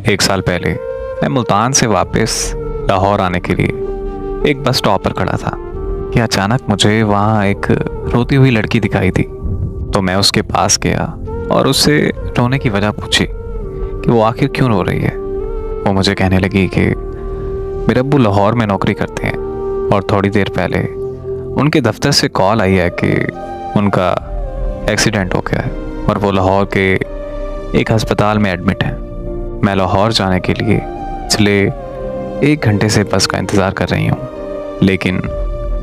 1 साल पहले मैं मुल्तान से वापस लाहौर आने के लिए एक बस स्टॉप पर खड़ा था कि अचानक मुझे वहाँ एक रोती हुई लड़की दिखाई दी। तो मैं उसके पास गया और उससे रोने की वजह पूछी कि वो आखिर क्यों रो रही है। वो मुझे कहने लगी कि मेरे अब्बू लाहौर में नौकरी करते हैं और थोड़ी देर पहले उनके दफ्तर से कॉल आई है कि उनका एक्सीडेंट हो गया है और वो लाहौर के एक अस्पताल में एडमिट हैं। मैं लाहौर जाने के लिए पिछले 1 घंटे से बस का इंतज़ार कर रही हूँ, लेकिन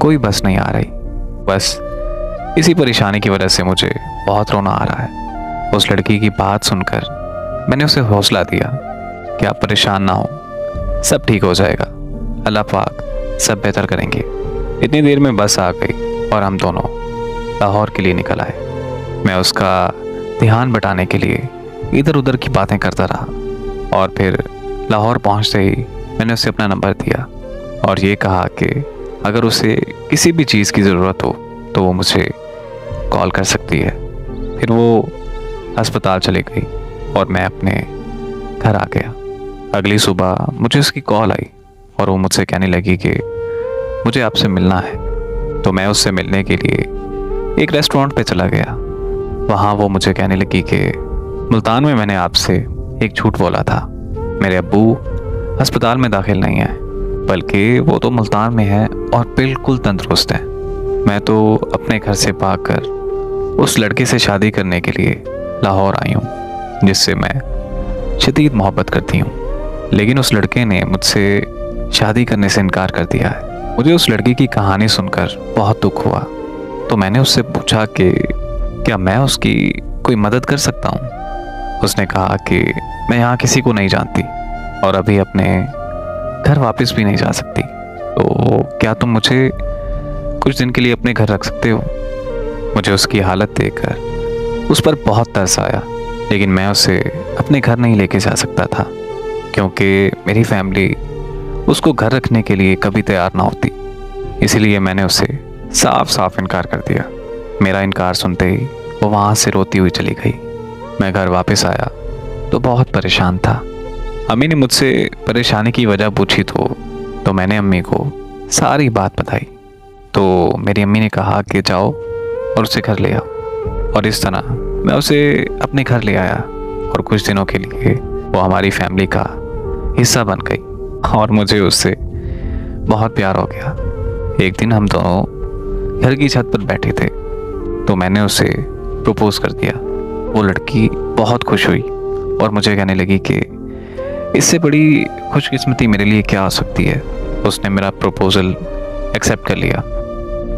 कोई बस नहीं आ रही। बस इसी परेशानी की वजह से मुझे बहुत रोना आ रहा है। उस लड़की की बात सुनकर मैंने उसे हौसला दिया कि आप परेशान ना हो, सब ठीक हो जाएगा, अल्लाह पाक सब बेहतर करेंगे। इतनी देर में बस आ गई और हम दोनों लाहौर के लिए निकल आए। मैं उसका ध्यान बटाने के लिए इधर उधर की बातें करता रहा और फिर लाहौर पहुंचते ही मैंने उसे अपना नंबर दिया और ये कहा कि अगर उसे किसी भी चीज़ की ज़रूरत हो तो वो मुझे कॉल कर सकती है। फिर वो अस्पताल चली गई और मैं अपने घर आ गया। अगली सुबह मुझे उसकी कॉल आई और वो मुझसे कहने लगी कि मुझे आपसे मिलना है। तो मैं उससे मिलने के लिए एक रेस्टोरेंट पे चला गया। वहाँ वो मुझे कहने लगी कि मुल्तान में मैंने आपसे एक झूठ बोला था। मेरे अब्बू अस्पताल में दाखिल नहीं है, बल्कि वो तो मुल्तान में है और बिल्कुल तंदुरुस्त है। मैं तो अपने घर से भागकर उस लड़के से शादी करने के लिए लाहौर आई हूँ, जिससे मैं शदीद मोहब्बत करती हूँ। लेकिन उस लड़के ने मुझसे शादी करने से इनकार कर दिया है। मुझे उस लड़की की कहानी सुनकर बहुत दुख हुआ। तो मैंने उससे पूछा कि क्या मैं उसकी कोई मदद कर सकता हूँ। उसने कहा कि मैं यहाँ किसी को नहीं जानती और अभी अपने घर वापस भी नहीं जा सकती, तो क्या तुम मुझे कुछ दिन के लिए अपने घर रख सकते हो। मुझे उसकी हालत देखकर उस पर बहुत तरस आया, लेकिन मैं उसे अपने घर नहीं लेके जा सकता था क्योंकि मेरी फैमिली उसको घर रखने के लिए कभी तैयार ना होती। इसीलिए मैंने उसे साफ साफ इनकार कर दिया। मेरा इनकार सुनते ही वो वहाँ से रोती हुई चली गई। मैं घर वापस आया तो बहुत परेशान था। अम्मी ने मुझसे परेशानी की वजह पूछी तो मैंने अम्मी को सारी बात बताई। तो मेरी अम्मी ने कहा कि जाओ और उसे घर ले आओ। और इस तरह मैं उसे अपने घर ले आया और कुछ दिनों के लिए वो हमारी फैमिली का हिस्सा बन गई और मुझे उससे बहुत प्यार हो गया। एक दिन हम दोनों घर की छत पर बैठे थे तो मैंने उसे प्रपोज कर दिया। वो लड़की बहुत खुश हुई और मुझे कहने लगी कि इससे बड़ी खुशकिस्मती मेरे लिए क्या हो सकती है। उसने मेरा प्रपोजल एक्सेप्ट कर लिया।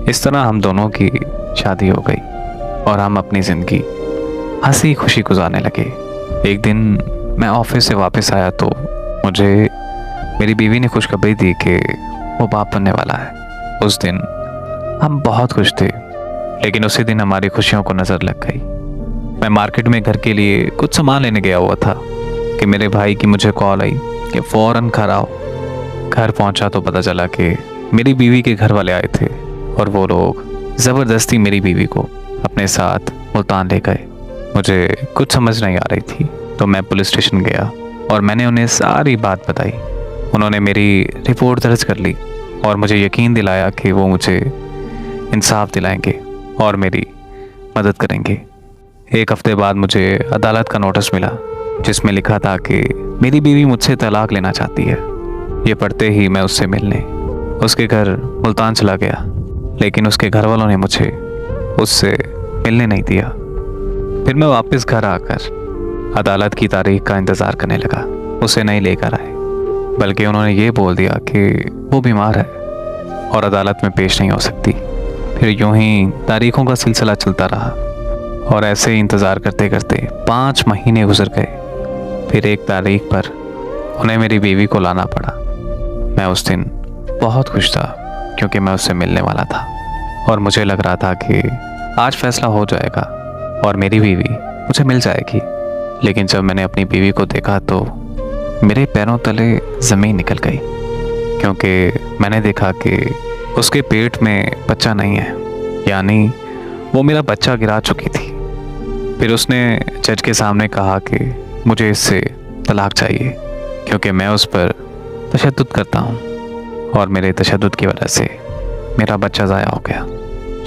इस तरह हम दोनों की शादी हो गई और हम अपनी ज़िंदगी हंसी खुशी गुजारने लगे। एक दिन मैं ऑफिस से वापस आया तो मुझे मेरी बीवी ने खुशखबरी दी कि वो बाप बनने वाला है। उस दिन हम बहुत खुश थे, लेकिन उसी दिन हमारी खुशियों को नज़र लग गई। मैं मार्केट में घर के लिए कुछ सामान लेने गया हुआ था कि मेरे भाई की मुझे कॉल आई कि फ़ौरन घर आओ। घर पहुंचा तो पता चला कि मेरी बीवी के घर वाले आए थे और वो लोग ज़बरदस्ती मेरी बीवी को अपने साथ मुल्तान ले गए। मुझे कुछ समझ नहीं आ रही थी तो मैं पुलिस स्टेशन गया और मैंने उन्हें सारी बात बताई। उन्होंने मेरी रिपोर्ट दर्ज कर ली और मुझे यकीन दिलाया कि वो मुझे इंसाफ दिलाएंगे और मेरी मदद करेंगे। 1 हफ्ते बाद मुझे अदालत का नोटिस मिला जिसमें लिखा था कि मेरी बीवी मुझसे तलाक लेना चाहती है। ये पढ़ते ही मैं उससे मिलने उसके घर मुल्तान चला गया, लेकिन उसके घर वालों ने मुझे उससे मिलने नहीं दिया। फिर मैं वापस घर आकर अदालत की तारीख का इंतज़ार करने लगा। उसे नहीं लेकर आए, बल्कि उन्होंने ये बोल दिया कि वो बीमार है और अदालत में पेश नहीं हो सकती। फिर यूं ही तारीखों का सिलसिला चलता रहा और ऐसे ही इंतज़ार करते करते 5 महीने गुजर गए। फिर एक तारीख पर उन्हें मेरी बीवी को लाना पड़ा। मैं उस दिन बहुत खुश था क्योंकि मैं उससे मिलने वाला था और मुझे लग रहा था कि आज फैसला हो जाएगा और मेरी बीवी मुझे मिल जाएगी। लेकिन जब मैंने अपनी बीवी को देखा तो मेरे पैरों तले ज़मीन निकल गई, क्योंकि मैंने देखा कि उसके पेट में बच्चा नहीं है, यानी वो मेरा बच्चा गिरा चुकी थी। फिर उसने जज के सामने कहा कि मुझे इससे तलाक चाहिए क्योंकि मैं उस पर तशद्दुद करता हूँ और मेरे तशद्दुद की वजह से मेरा बच्चा ज़ाया हो गया।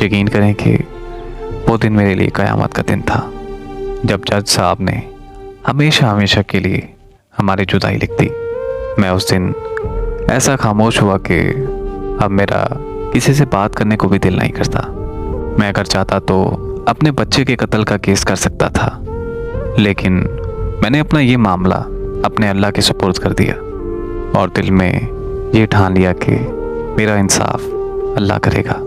यकीन करें कि वो दिन मेरे लिए क़यामत का दिन था, जब जज साहब ने हमेशा हमेशा के लिए हमारी जुदाई लिख दी। मैं उस दिन ऐसा खामोश हुआ कि अब मेरा किसी से बात करने को भी दिल नहीं करता। मैं अगर चाहता तो अपने बच्चे के कत्ल का केस कर सकता था, लेकिन मैंने अपना ये मामला अपने अल्लाह के सुपुर्द कर दिया और दिल में ये ठान लिया कि मेरा इंसाफ अल्लाह करेगा।